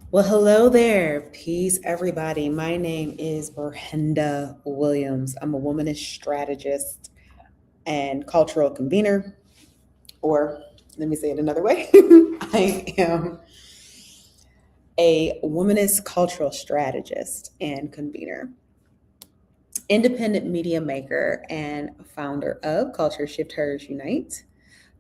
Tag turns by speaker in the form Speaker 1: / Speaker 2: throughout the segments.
Speaker 1: Well, hello there. Peace, everybody. My name is Berhenda Williams. I'm a womanist strategist and cultural convener, or let me say it another way. I am a womanist cultural strategist and convener, independent media maker, and founder of Culture Shifters Unite,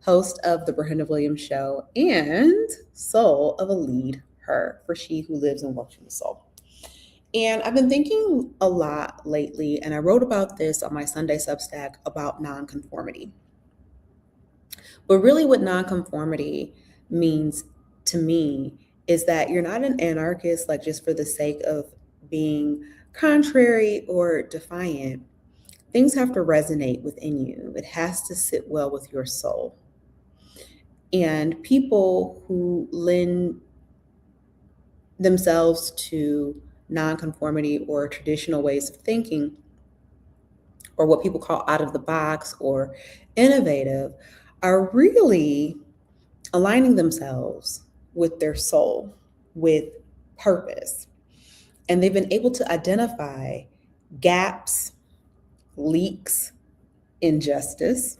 Speaker 1: host of the Berhenda Williams Show, and soul of a lead her for she who lives and works in the soul. And I've been thinking a lot lately, and I wrote about this on my Sunday Substack about nonconformity. But really, what nonconformity means to me is that you're not an anarchist, like just for the sake of being contrary or defiant. Things have to resonate within you, it has to sit well with your soul. And people who lend themselves to nonconformity or traditional ways of thinking, or what people call out of the box or innovative, are really aligning themselves with their soul, with purpose. And they've been able to identify gaps, leaks, injustice,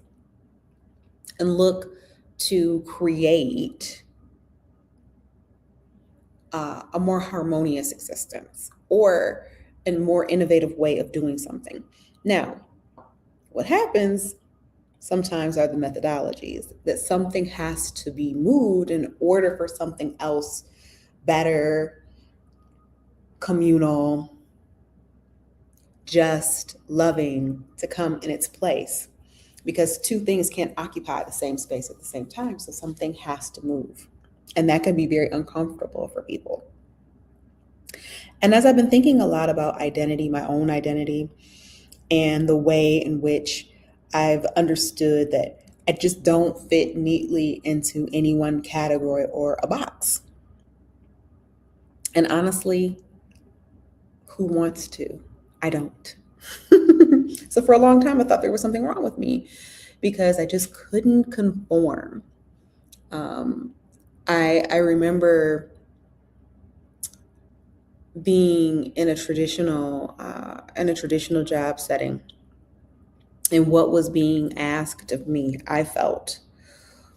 Speaker 1: and look to create a more harmonious existence or a more innovative way of doing something. Now, what happens sometimes are the methodologies that something has to be moved in order for something else, better, communal, just, loving, to come in its place. Because two things can't occupy the same space at the same time, so something has to move. And that can be very uncomfortable for people. And as I've been thinking a lot about identity, my own identity, and the way in which I've understood that I just don't fit neatly into any one category or a box. And honestly, who wants to? I don't. So for a long time, I thought there was something wrong with me because I just couldn't conform. I remember being in a traditional job setting, and what was being asked of me, I felt,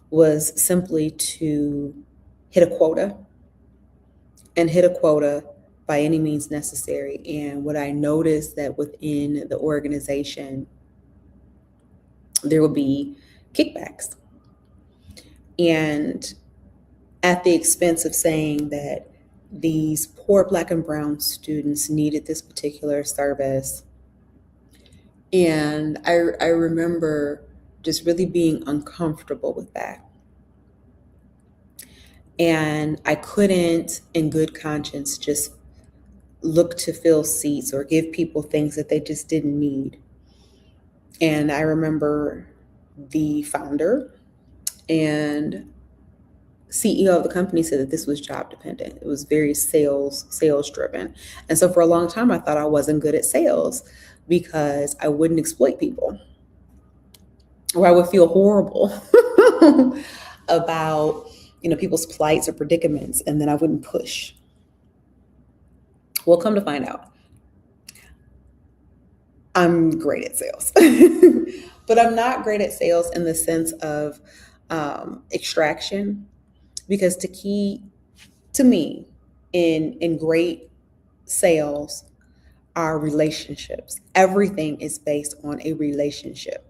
Speaker 1: was simply to hit a quota and hit a quota by any means necessary. And what I noticed that within the organization, there would be kickbacks. And at the expense of saying that these poor Black and brown students needed this particular service. And I remember just really being uncomfortable with that. And I couldn't, in good conscience, just look to fill seats or give people things that they just didn't need. And I remember the founder and CEO of the company said that this was job dependent. It was very sales driven. And so for a long time, I thought I wasn't good at sales because I wouldn't exploit people, or I would feel horrible about people's plights or predicaments, and then I wouldn't push. Well, come to find out, I'm great at sales, but I'm not great at sales in the sense of extraction, because the key to me in great sales are relationships. Everything is based on a relationship.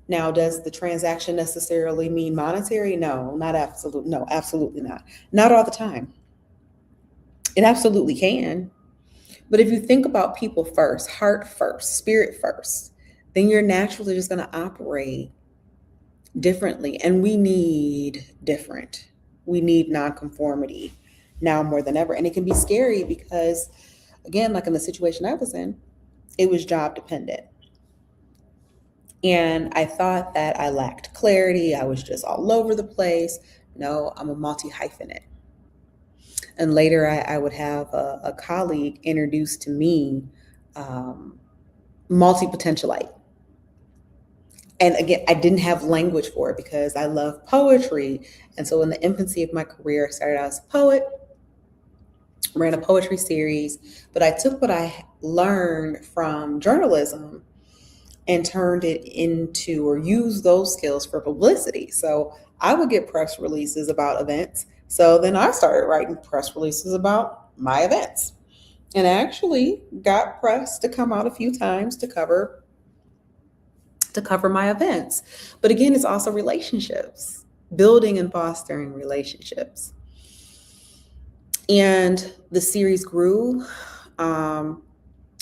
Speaker 1: Now, does the transaction necessarily mean monetary? No, not absolute. No, absolutely not. Not all the time. It absolutely can. But if you think about people first, heart first, spirit first, then you're naturally just going to operate differently. And we need different. We need nonconformity now more than ever. And it can be scary because, again, like in the situation I was in, it was job dependent. And I thought that I lacked clarity. I was just all over the place. No, I'm a multi hyphenate. And later I would have a colleague introduce to me multi potentialite. And again, I didn't have language for it because I love poetry. And so in the infancy of my career, I started out as a poet. ran a poetry series, but I took what I learned from journalism and turned it into or used those skills for publicity. So I would get press releases about events. So then I started writing press releases about my events and actually got press to come out a few times to cover my events. But again, it's also relationships, building and fostering relationships. And the series grew, um,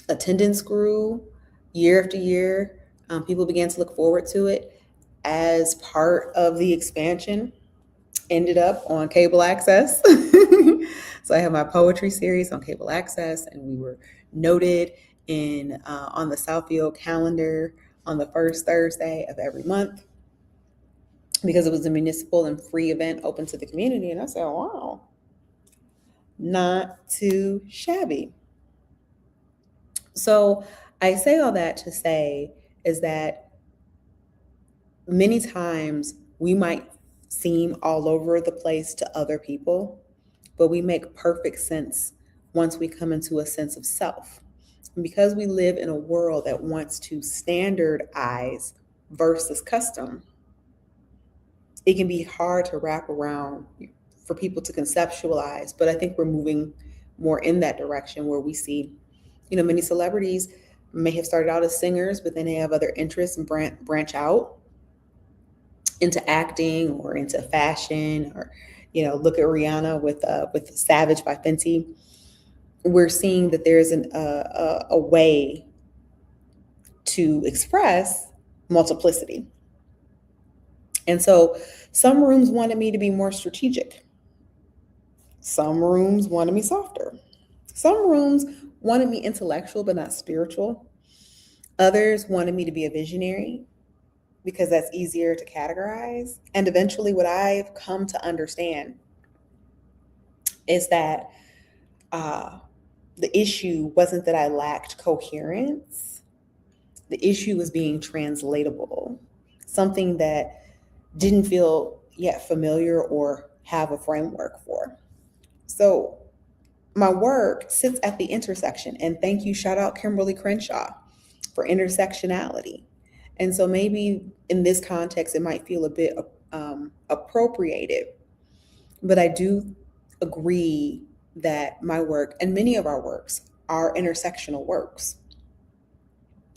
Speaker 1: attendance grew year after year. People began to look forward to it as part of the expansion. Ended up on cable access. So I have my poetry series on cable access, and we were noted in on the Southfield calendar on the first Thursday of every month because it was a municipal and free event open to the community. And I said, wow, not too shabby. So I say all that to say is that many times we might seem all over the place to other people, but we make perfect sense once we come into a sense of self. And because we live in a world that wants to standardize versus custom, it can be hard to wrap around for people to conceptualize. But I think we're moving more in that direction where we see, many celebrities may have started out as singers, but then they have other interests and branch out into acting or into fashion, or look at Rihanna with Savage by Fenty. We're seeing that there's a way to express multiplicity. And so some rooms wanted me to be more strategic. Some rooms wanted me softer. Some rooms wanted me intellectual but not spiritual. Others wanted me to be a visionary because that's easier to categorize. And eventually, what I've come to understand is that the issue wasn't that I lacked coherence. The issue was being translatable, something that didn't feel yet familiar or have a framework for. So my work sits at the intersection. And thank you, shout out Kimberly Crenshaw for intersectionality. And so maybe in this context, it might feel a bit appropriated, but I do agree that my work and many of our works are intersectional works.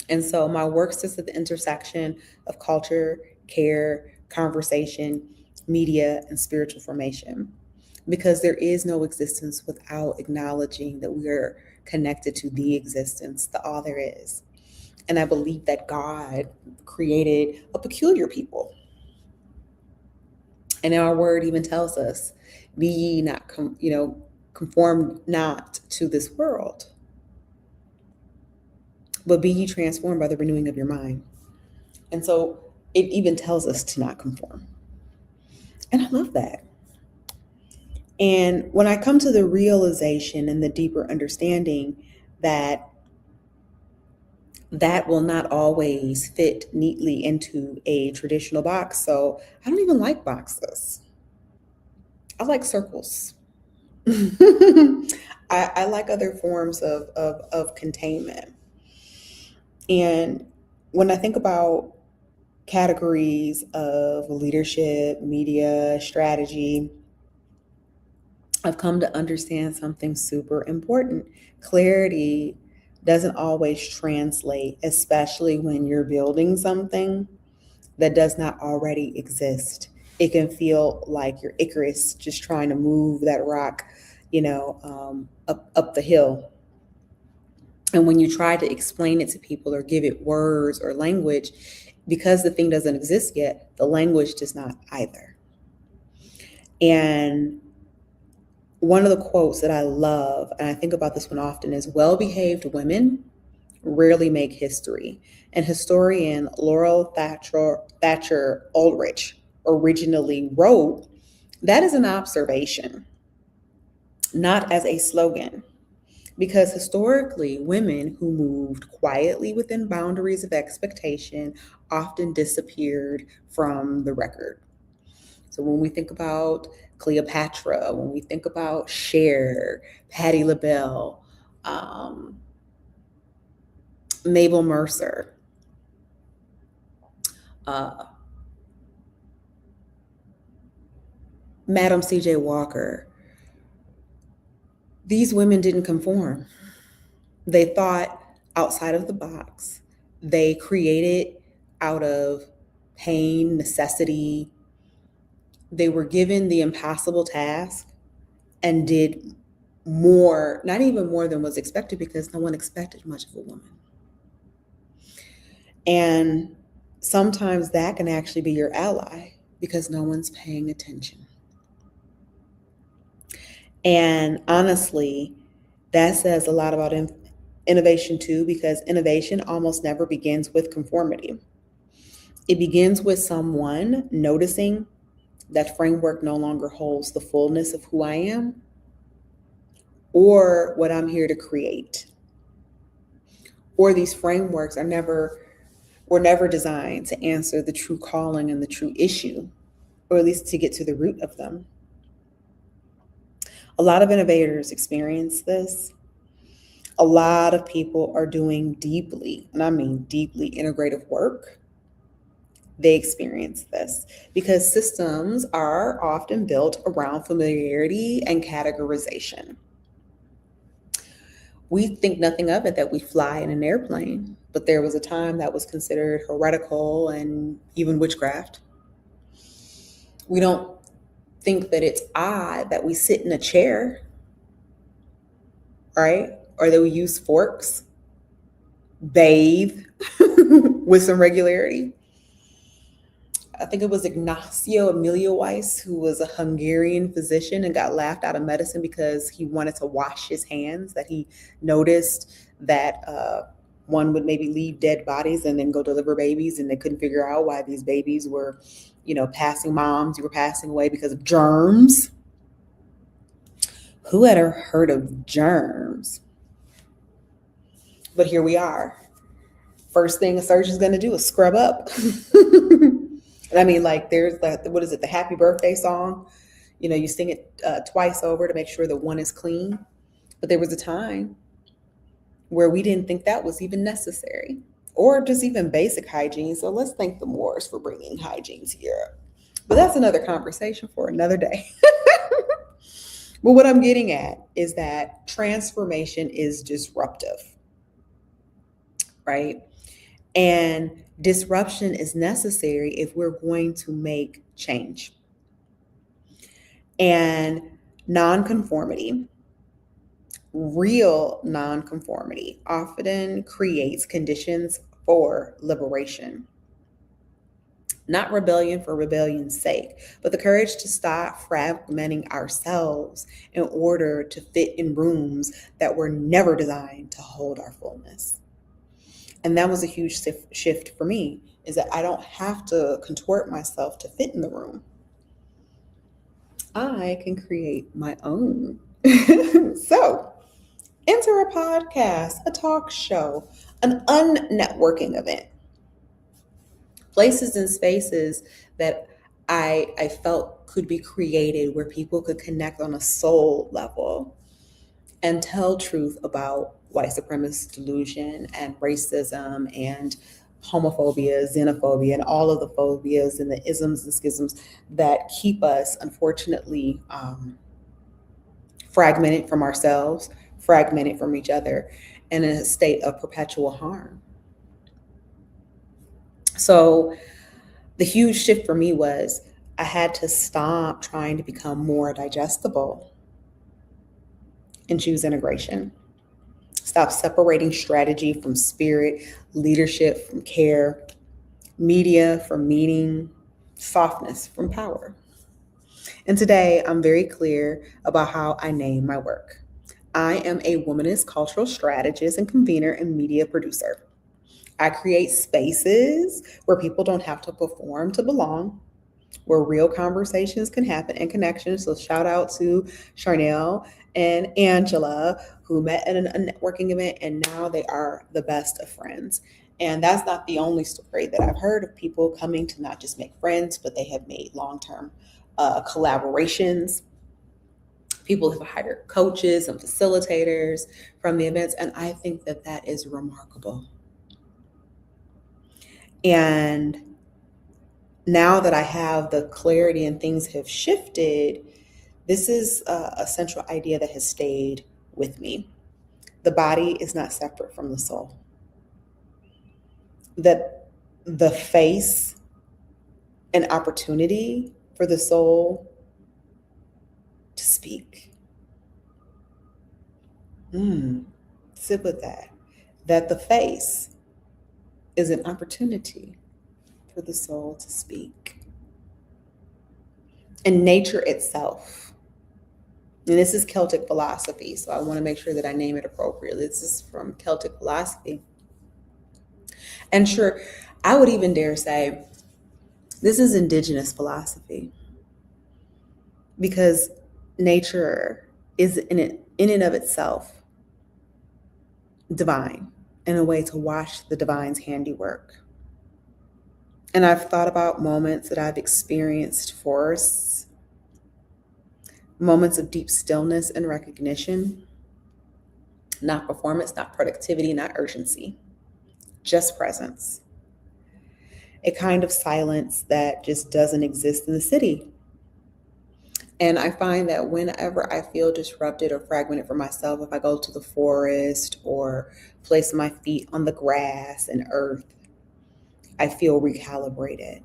Speaker 1: And so my work sits at the intersection of culture, care, conversation, media, and spiritual formation, because there is no existence without acknowledging that we are connected to the existence, the all there is. And I believe that God created a peculiar people. And our word even tells us, be ye not, conformed not to this world, but be ye transformed by the renewing of your mind. And so it even tells us to not conform. And I love that. And when I come to the realization and the deeper understanding that that will not always fit neatly into a traditional box. So I don't even like boxes. I like circles. I like other forms of containment. And when I think about categories of leadership, media, strategy, I've come to understand something super important. Clarity doesn't always translate, especially when you're building something that does not already exist. It can feel like you're Icarus just trying to move that rock, up the hill. And when you try to explain it to people or give it words or language, because the thing doesn't exist yet, the language does not either. And one of the quotes that I love, and I think about this one often, is well-behaved women rarely make history. And historian Laurel Thatcher Ulrich originally wrote, that is an observation, not as a slogan. Because historically, women who moved quietly within boundaries of expectation often disappeared from the record. So when we think about Cleopatra, when we think about Cher, Patti LaBelle, um, Mabel Mercer, uh, Madam C.J. Walker, these women didn't conform. They thought outside of the box. They created out of pain, necessity. They were given the impossible task and did more, not even more than was expected, because no one expected much of a woman. And sometimes that can actually be your ally because no one's paying attention. And honestly, that says a lot about innovation too, because innovation almost never begins with conformity. It begins with someone noticing that framework no longer holds the fullness of who I am or what I'm here to create. Or these frameworks were never designed to answer the true calling and the true issue, or at least to get to the root of them. A lot of innovators experience this. A lot of people are doing deeply, and I mean deeply integrative work. They experience this because systems are often built around familiarity and categorization. We think nothing of it that we fly in an airplane, but there was a time that was considered heretical and even witchcraft. We don't think that it's odd that we sit in a chair, right? Or that we use forks, bathe with some regularity. I think it was Ignacio Emilio Weiss, who was a Hungarian physician and got laughed out of medicine because he wanted to wash his hands, that he noticed that one would maybe leave dead bodies and then go deliver babies, and they couldn't figure out why these babies were, passing moms who were passing away because of germs. Who had heard of germs? But here we are. First thing a surgeon's going to do is scrub up. And I mean, like, there's what is it, the happy birthday song? You sing it twice over to make sure that one is clean. But there was a time where we didn't think that was even necessary, or just even basic hygiene. So let's thank the Moors for bringing hygiene to Europe. But that's another conversation for another day. But what I'm getting at is that transformation is disruptive, right? And disruption is necessary if we're going to make change. And non-conformity, real non-conformity, often creates conditions for liberation. Not rebellion for rebellion's sake, but the courage to stop fragmenting ourselves in order to fit in rooms that were never designed to hold our fullness. And that was a huge shift for me, is that I don't have to contort myself to fit in the room. I can create my own. So enter a podcast, a talk show, an unnetworking event. Places and spaces that I felt could be created where people could connect on a soul level and tell truth about white supremacist delusion and racism and homophobia, xenophobia, and all of the phobias and the isms and schisms that keep us, unfortunately, fragmented from ourselves, fragmented from each other, and in a state of perpetual harm. So the huge shift for me was I had to stop trying to become more digestible and choose integration. Stop separating strategy from spirit, leadership from care, media from meaning, softness from power. And today I'm very clear about how I name my work. I am a womanist cultural strategist and convener and media producer. I create spaces where people don't have to perform to belong, where real conversations can happen and connections. So shout out to Charnel and Angela, who met at a networking event, and now they are the best of friends. And that's not the only story that I've heard of people coming to not just make friends, but they have made long-term collaborations. People have hired coaches and facilitators from the events, and I think that that is remarkable. And now that I have the clarity and things have shifted, this is a central idea that has stayed with me. The body is not separate from the soul. That the face an opportunity for the soul to speak. Sit with that. That the face is an opportunity for the soul to speak. And nature itself, and this is Celtic philosophy, so I want to make sure that I name it appropriately. This is from Celtic philosophy. And sure, I would even dare say this is indigenous philosophy, because nature is in and of itself divine, and a way to watch the divine's handiwork. And I've thought about moments that I've experienced forests, moments of deep stillness and recognition, not performance, not productivity, not urgency, just presence. A kind of silence that just doesn't exist in the city. And I find that whenever I feel disrupted or fragmented for myself, if I go to the forest or place my feet on the grass and earth, I feel recalibrated.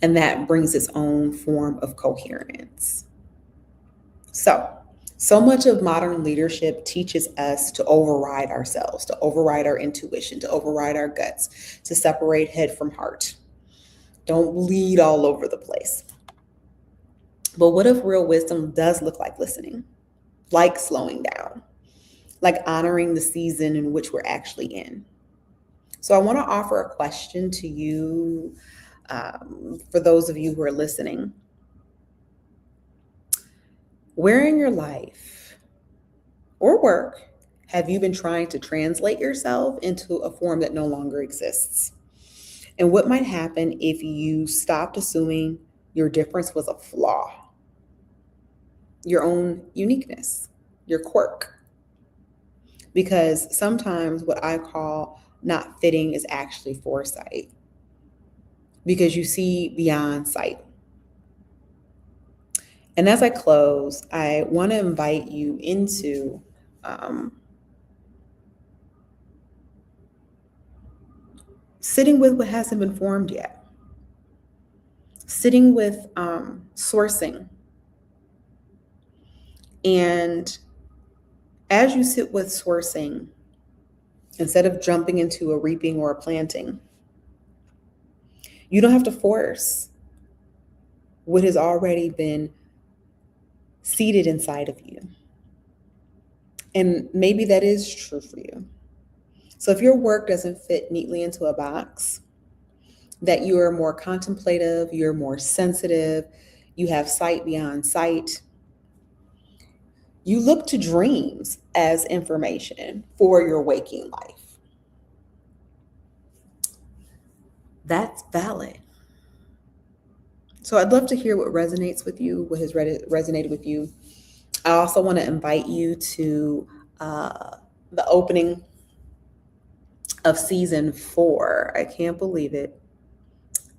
Speaker 1: And that brings its own form of coherence. So much of modern leadership teaches us to override ourselves, to override our intuition, to override our guts, to separate head from heart. Don't bleed all over the place. But what if real wisdom does look like listening, like slowing down, like honoring the season in which we're actually in? So I want to offer a question to you, for those of you who are listening. Where in your life or work have you been trying to translate yourself into a form that no longer exists? And what might happen if you stopped assuming your difference was a flaw, your own uniqueness, your quirk? Because sometimes what I call not fitting is actually foresight, because you see beyond sight. And as I close, I want to invite you into sitting with what hasn't been formed yet, sitting with sourcing. And as you sit with sourcing, instead of jumping into a reaping or a planting, you don't have to force what has already been seated inside of you. And maybe that is true for you. So if your work doesn't fit neatly into a box, that you are more contemplative, you're more sensitive, you have sight beyond sight, you look to dreams as information for your waking life. That's valid. So I'd love to hear what resonates with you, what has resonated with you. I also want to invite you to the opening of season 4. I can't believe it,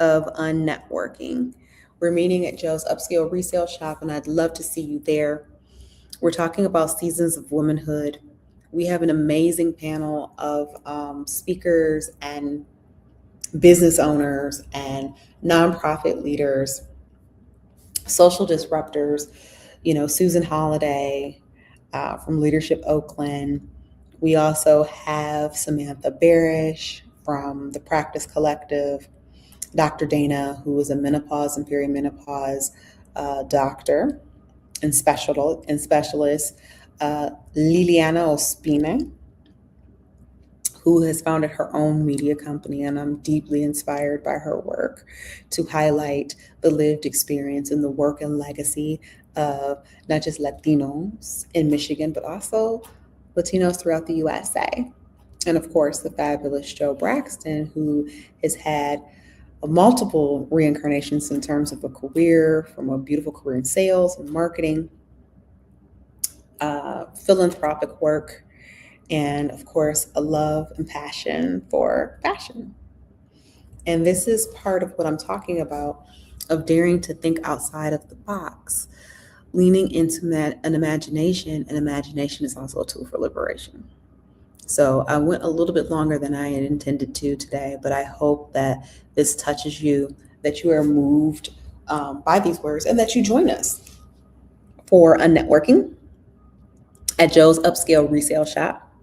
Speaker 1: of Unnetworking. We're meeting at Joe's Upscale Resale Shop, and I'd love to see you there. We're talking about seasons of womanhood. We have an amazing panel of speakers and business owners and nonprofit leaders, social disruptors, Susan Holiday from Leadership Oakland. We also have Samantha Barish from the Practice Collective, Dr. Dana, who is a menopause and perimenopause doctor and specialist, Liliana Ospina, who has founded her own media company, and I'm deeply inspired by her work to highlight the lived experience and the work and legacy of not just Latinos in Michigan, but also Latinos throughout the USA. And of course, the fabulous Joe Braxton, who has had multiple reincarnations in terms of a career, from a beautiful career in sales and marketing, philanthropic work, and of course, a love and passion for fashion. And this is part of what I'm talking about, of daring to think outside of the box, leaning into an imagination, and imagination is also a tool for liberation. So I went a little bit longer than I had intended to today, but I hope that this touches you, that you are moved by these words, and that you join us for a networking at Joe's Upscale Resale Shop,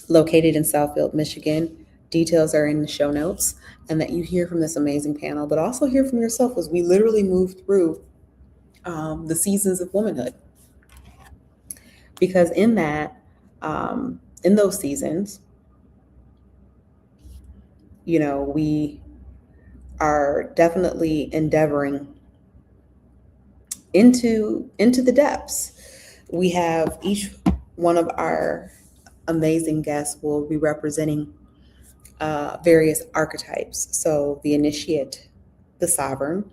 Speaker 1: located in Southfield, Michigan. Details are in the show notes, and that you hear from this amazing panel, but also hear from yourself as we literally move through the seasons of womanhood. Because in those seasons, we are definitely endeavoring into the depths. We have each one of our amazing guests will be representing various archetypes. So the initiate, the sovereign,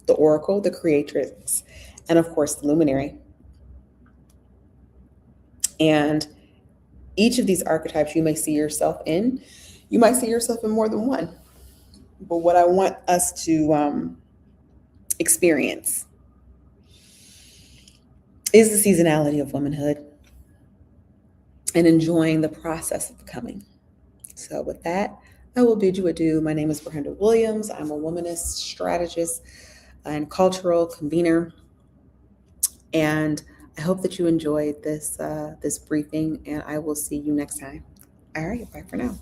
Speaker 1: the oracle, the creatrix, and of course the luminary. And each of these archetypes you may see yourself in. You might see yourself in more than one. But what I want us to experience is the seasonality of womanhood and enjoying the process of becoming. So with that, I will bid you adieu. My name is Brenda Williams. I'm a womanist strategist and cultural convener. And I hope that you enjoyed this briefing, and I will see you next time. All right, bye for now.